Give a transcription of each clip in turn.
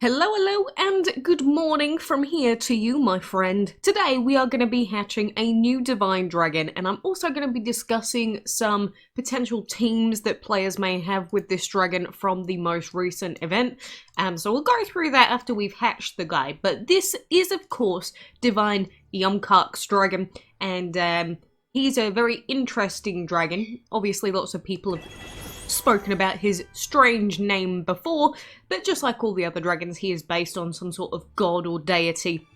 Hello, hello, and good morning from here to you, my friend. Today we are going to be hatching a new Divine Dragon, and I'm also going to be discussing some potential teams that players may have with this dragon from the most recent event. So we'll go through that after we've hatched the guy. But this is, of course, Divine Yum Kaax dragon, and he's a very interesting dragon. Obviously, lots of people have spoken about his strange name before, but just like all the other dragons, he is based on some sort of god or deity.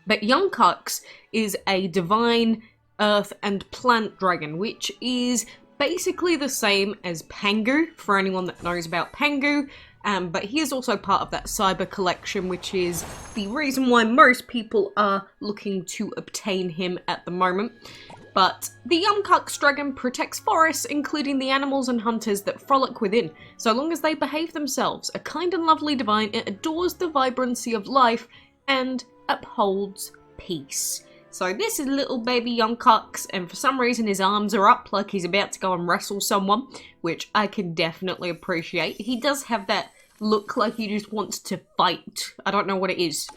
But Yumcax is a divine earth and plant dragon, which is basically the same as Pangu, for anyone that knows about Pangu. But he is also part of that cyber collection, which is the reason why most people are looking to obtain him at the moment. But the Yum Kaax dragon protects forests, including the animals and hunters that frolic within. So long as they behave themselves, a kind and lovely divine, it adores the vibrancy of life and upholds peace. So this is little baby Yum Kaax, and for some reason his arms are up like he's about to go and wrestle someone, which I can definitely appreciate. He does have that look like he just wants to fight. I don't know what it is.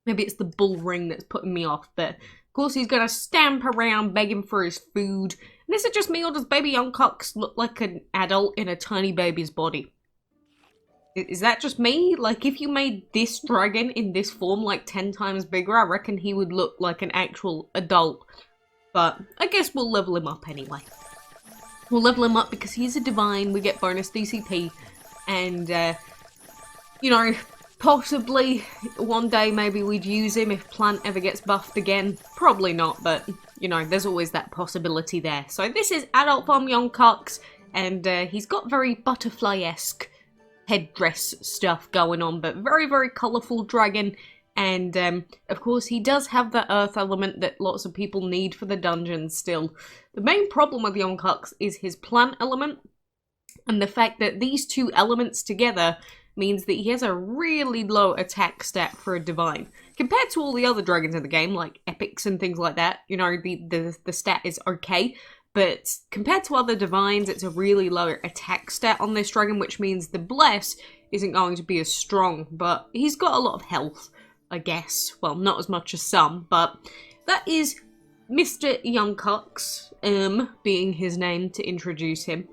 Maybe it's the bull ring that's putting me off, but of course he's gonna stamp around begging for his food. And is it just me, or does baby Yum Kaax look like an adult in a tiny baby's body? Is that just me? Like, if you made this dragon in this form like 10 times bigger, I reckon he would look like an actual adult. But I guess we'll level him up anyway. We'll level him up because he's a divine, we get bonus DCP, and you know, possibly one day maybe we'd use him if Plant ever gets buffed again. Probably not, but you know, there's always that possibility there. So this is adult form Yum Kaax, and he's got very butterfly-esque headdress stuff going on, but very, very colourful dragon. And of course he does have the earth element that lots of people need for the dungeons still. The main problem with Yum Kaax is his plant element, and the fact that these two elements together means that he has a really low attack stat for a divine. Compared to all the other dragons in the game, like epics and things like that, you know, the stat is okay, but compared to other divines, it's a really low attack stat on this dragon, which means the bless isn't going to be as strong, but he's got a lot of health, I guess. Well, not as much as some, but that is Mr. Yumcax, being his name to introduce him.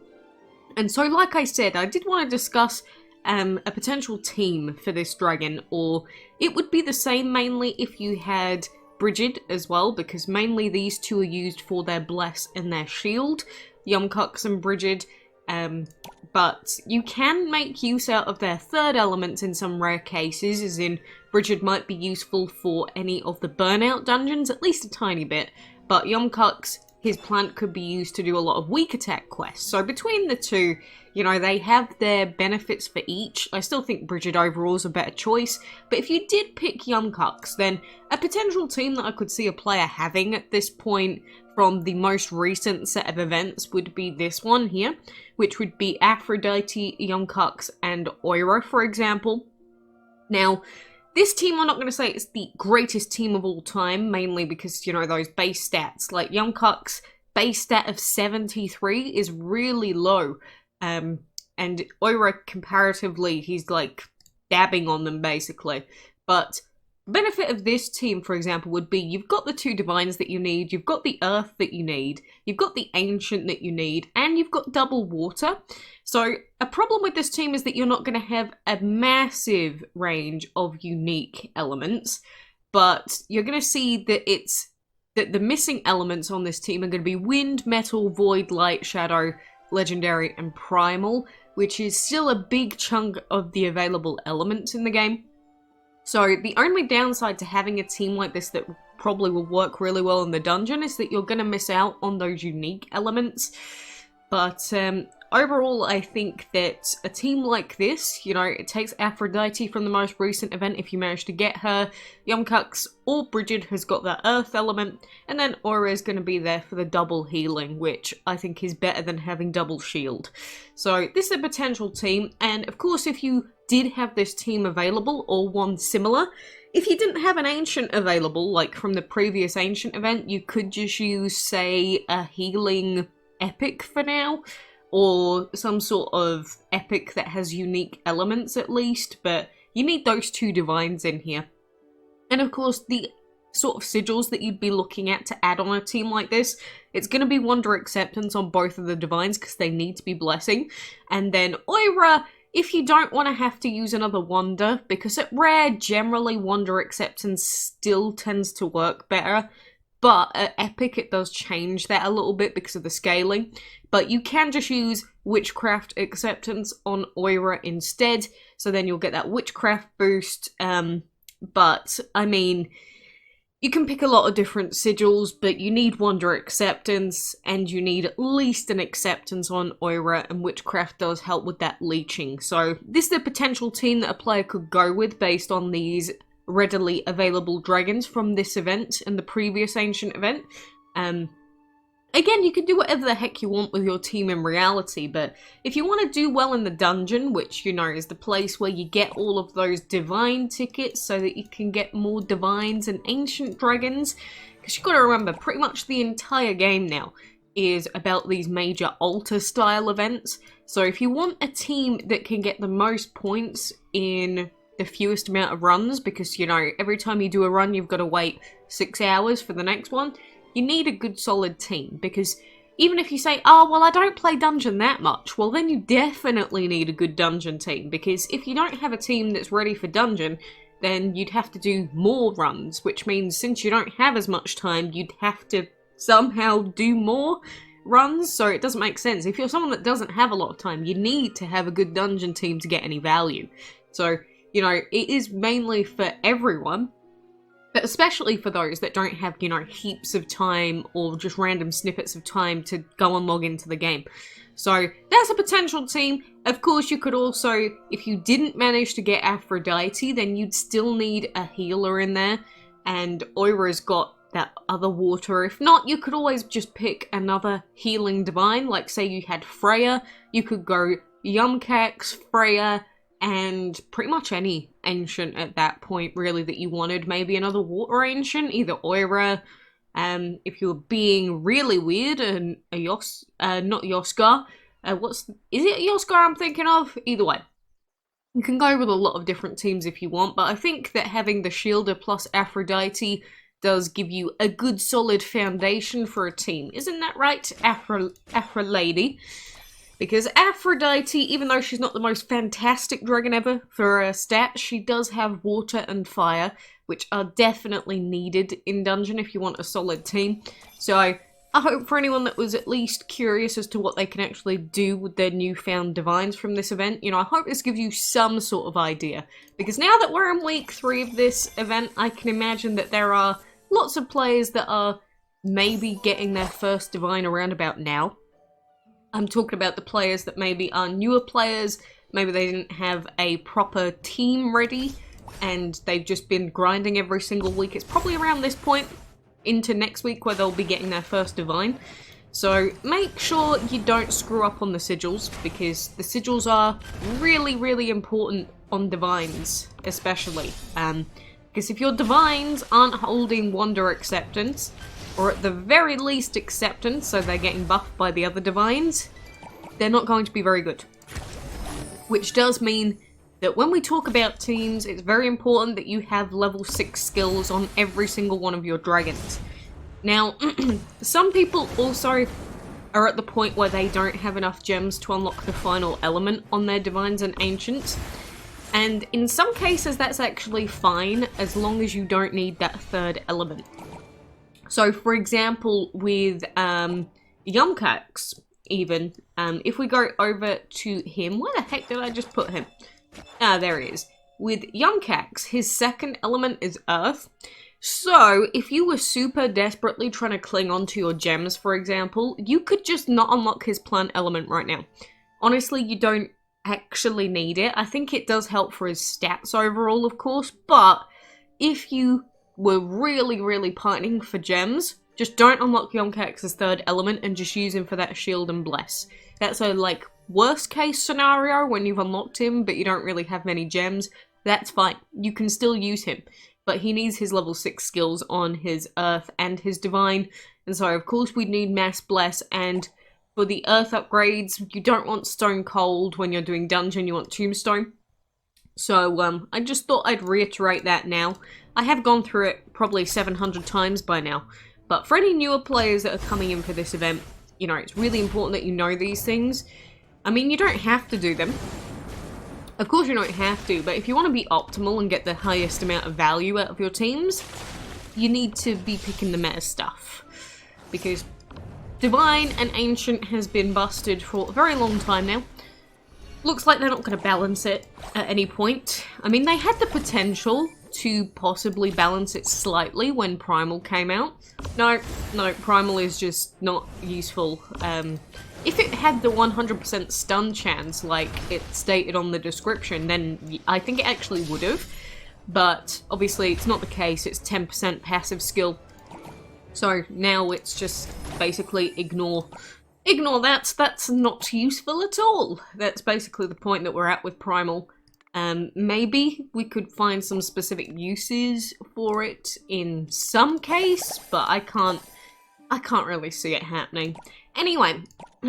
And so, like I said, I did want to discuss a potential team for this dragon, or it would be the same mainly if you had Brigid as well, because mainly these two are used for their bless and their shield, Yum Kaax and Brigid, but you can make use out of their third elements in some rare cases, as in Brigid might be useful for any of the burnout dungeons, at least a tiny bit, but Yum Kaax, his plant could be used to do a lot of weak attack quests. So between the two, you know, they have their benefits for each. I still think Brigid overall is a better choice, but if you did pick Yum Kaax, then a potential team that I could see a player having at this point from the most recent set of events would be this one here, which would be Aphrodite, Yum Kaax, and Oira, for example. Now, this team, I'm not going to say it's the greatest team of all time, mainly because, you know, those base stats. Like, Yum Kaax base stat of 73 is really low. And Oira, comparatively, he's, like, dabbing on them, basically. But the benefit of this team, for example, would be you've got the two divines that you need, you've got the earth that you need, you've got the ancient that you need, and you've got double water. So a problem with this team is that you're not going to have a massive range of unique elements, but you're going to see that the missing elements on this team are going to be wind, metal, void, light, shadow, legendary, and primal, which is still a big chunk of the available elements in the game. So the only downside to having a team like this that probably will work really well in the dungeon is that you're going to miss out on those unique elements. But overall, I think that a team like this, you know, it takes Aphrodite from the most recent event if you manage to get her, Yum Kaax or Brigid has got that earth element, and then Oira is going to be there for the double healing, which I think is better than having double shield. So this is a potential team, and of course if you did have this team available, or one similar, if you didn't have an ancient available, like from the previous ancient event, you could just use, say, a healing epic for now, or some sort of epic that has unique elements at least, but you need those 2 divines in here. And of course, the sort of sigils that you'd be looking at to add on a team like this, it's going to be Wonder Acceptance on both of the divines because they need to be Blessing. And then Oira, if you don't want to have to use another Wonder, because at Rare, generally Wonder Acceptance still tends to work better. But at Epic, it does change that a little bit because of the scaling. But you can just use Witchcraft Acceptance on Oira instead. So then you'll get that Witchcraft boost. But, I mean, you can pick a lot of different sigils, but you need Wonder Acceptance, and you need at least an Acceptance on Oira, and Witchcraft does help with that leeching. So this is a potential team that a player could go with based on these readily available dragons from this event and the previous Ancient event. Again, you can do whatever the heck you want with your team in reality, but if you want to do well in the dungeon, which, you know, is the place where you get all of those divine tickets so that you can get more divines and ancient dragons, because you've got to remember, pretty much the entire game now is about these major altar style events. So if you want a team that can get the most points in the fewest amount of runs, because, you know, every time you do a run you've got to wait 6 hours for the next one, you need a good solid team. Because even if you say, oh, well, I don't play dungeon that much, well, then you definitely need a good dungeon team, because if you don't have a team that's ready for dungeon, then you'd have to do more runs, which means since you don't have as much time, you'd have to somehow do more runs, so it doesn't make sense. If you're someone that doesn't have a lot of time, you need to have a good dungeon team to get any value. So, you know, it is mainly for everyone, but especially for those that don't have, you know, heaps of time or just random snippets of time to go and log into the game. So that's a potential team. Of course, you could also, if you didn't manage to get Aphrodite, then you'd still need a healer in there, and Oira's got that other water. If not, you could always just pick another healing divine, like say you had Freya, you could go Yumcax, Freya, and pretty much any ancient at that point, really, that you wanted. Maybe another water ancient, either Oira, if you're being really weird, and a not Yoskar, is it Yoskar I'm thinking of? Either way. You can go with a lot of different teams if you want, but I think that having the Shielder plus Aphrodite does give you a good solid foundation for a team. Isn't that right, Afro Lady? Because Aphrodite, even though she's not the most fantastic dragon ever for her stats, she does have water and fire, which are definitely needed in dungeon if you want a solid team. So I hope for anyone that was at least curious as to what they can actually do with their newfound divines from this event, you know, I hope this gives you some sort of idea. Because now that we're in week 3 of this event, I can imagine that there are lots of players that are maybe getting their first divine around about now. I'm talking about the players that maybe are newer players, maybe they didn't have a proper team ready, and they've just been grinding every single week. It's probably around this point into next week where they'll be getting their first divine. So make sure you don't screw up on the sigils, because the sigils are really, really important on divines, especially. Because if your divines aren't holding Wonder Acceptance, or at the very least Acceptance, so they're getting buffed by the other divines, they're not going to be very good. Which does mean that when we talk about teams, it's very important that you have level 6 skills on every single one of your dragons. Now, some people also are at the point where they don't have enough gems to unlock the final element on their divines and ancients. And in some cases that's actually fine, as long as you don't need that third element. So, for example, with Yumcax, even, if we go over to him, where the heck did I just put him? Ah, there he is. With Yumcax, his second element is Earth. So, if you were super desperately trying to cling on to your gems, for example, you could just not unlock his plant element right now. Honestly, you don't actually need it. I think it does help for his stats overall, of course, but if you were really, really pining for gems, just don't unlock Yumcax's third element and just use him for that shield and bless. That's a, like, worst case scenario when you've unlocked him but you don't really have many gems. That's fine. You can still use him. But he needs his level 6 skills on his Earth and his Divine. And so, of course, we need Mass Bless. And for the Earth upgrades, you don't want Stone Cold when you're doing Dungeon. You want Tombstone. So I just thought I'd reiterate that now. I have gone through it probably 700 times by now, but for any newer players that are coming in for this event, you know, it's really important that you know these things. I mean, you don't have to do them. Of course you don't have to, but if you want to be optimal and get the highest amount of value out of your teams, you need to be picking the meta stuff. Because Divine and Ancient has been busted for a very long time now. Looks like they're not going to balance it at any point. I mean, they had the potential to possibly balance it slightly when Primal came out. No, Primal is just not useful. If it had the 100% stun chance, like it stated on the description, then I think it actually would have. But obviously it's not the case, it's 10% passive skill. So now it's just basically ignore that. That's not useful at all. That's basically the point that we're at with Primal. Maybe we could find some specific uses for it in some case, but I can't really see it happening. Anyway,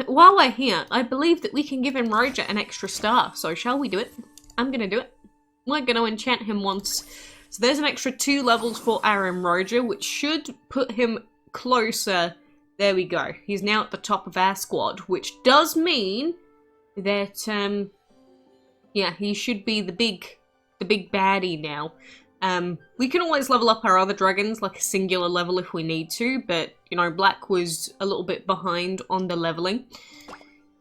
while we're here, I believe that we can give him Roger an extra star, so shall we do it? I'm gonna do it. We're gonna enchant him once. So there's an extra 2 levels for Aaron Roger, which should put him closer. There we go. He's now at the top of our squad, which does mean that, yeah, he should be the big baddie now. We can always level up our other dragons, like a singular level if we need to, but, you know, Black was a little bit behind on the leveling.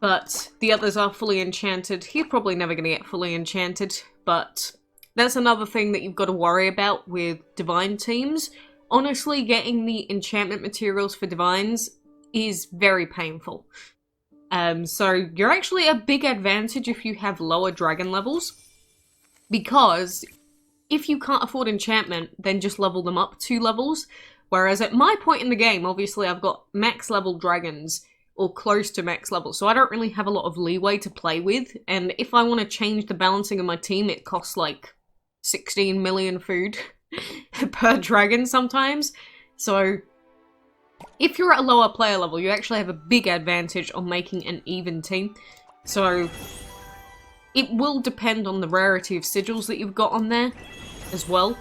But the others are fully enchanted. He's probably never going to get fully enchanted, but that's another thing that you've got to worry about with Divine teams. Honestly, getting the enchantment materials for Divines is very painful. So you're actually a big advantage if you have lower dragon levels, because if you can't afford enchantment, then just level them up 2 levels. Whereas at my point in the game, obviously I've got max level dragons, or close to max level, so I don't really have a lot of leeway to play with. And if I want to change the balancing of my team, it costs like 16 million food per dragon sometimes. So if you're at a lower player level, you actually have a big advantage on making an even team. So it will depend on the rarity of sigils that you've got on there as well.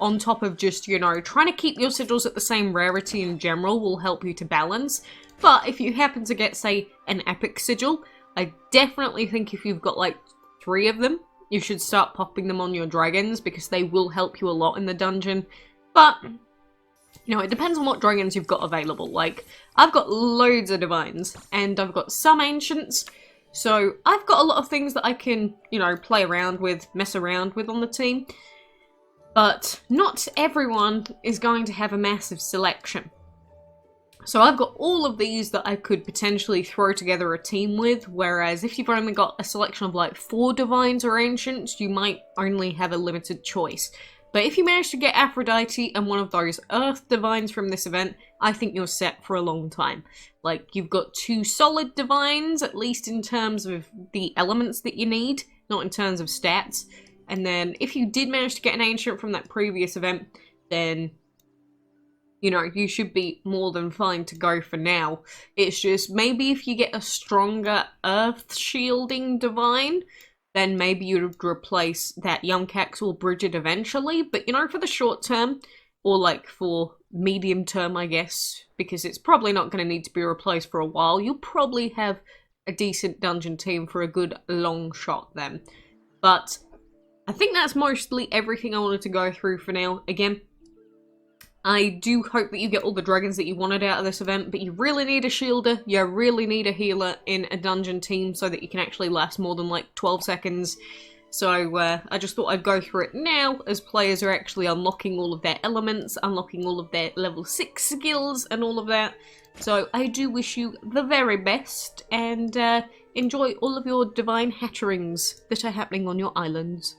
On top of just, you know, trying to keep your sigils at the same rarity in general will help you to balance. But if you happen to get, say, an epic sigil, I definitely think if you've got like 3 of them, you should start popping them on your dragons, because they will help you a lot in the dungeon. But, you know, it depends on what dragons you've got available. Like, I've got loads of divines, and I've got some ancients, so I've got a lot of things that I can, you know, play around with, mess around with on the team. But not everyone is going to have a massive selection. So I've got all of these that I could potentially throw together a team with, whereas if you've only got a selection of like 4 divines or ancients, you might only have a limited choice. But if you manage to get Aphrodite and one of those Earth divines from this event, I think you're set for a long time. Like, you've got 2 solid divines, at least in terms of the elements that you need, not in terms of stats. And then if you did manage to get an ancient from that previous event, then, you know, you should be more than fine to go for now. It's just maybe if you get a stronger earth shielding divine, then maybe you'd replace that Yum Kaax or Brigid eventually. But, you know, for the short term, or like for medium term, I guess, because it's probably not going to need to be replaced for a while, you'll probably have a decent dungeon team for a good long shot then. But I think that's mostly everything I wanted to go through for now. Again, I do hope that you get all the dragons that you wanted out of this event, but you really need a shielder, you really need a healer in a dungeon team so that you can actually last more than like 12 seconds. So I just thought I'd go through it now as players are actually unlocking all of their elements, unlocking all of their level 6 skills and all of that. So I do wish you the very best, and enjoy all of your divine hatcherings that are happening on your islands.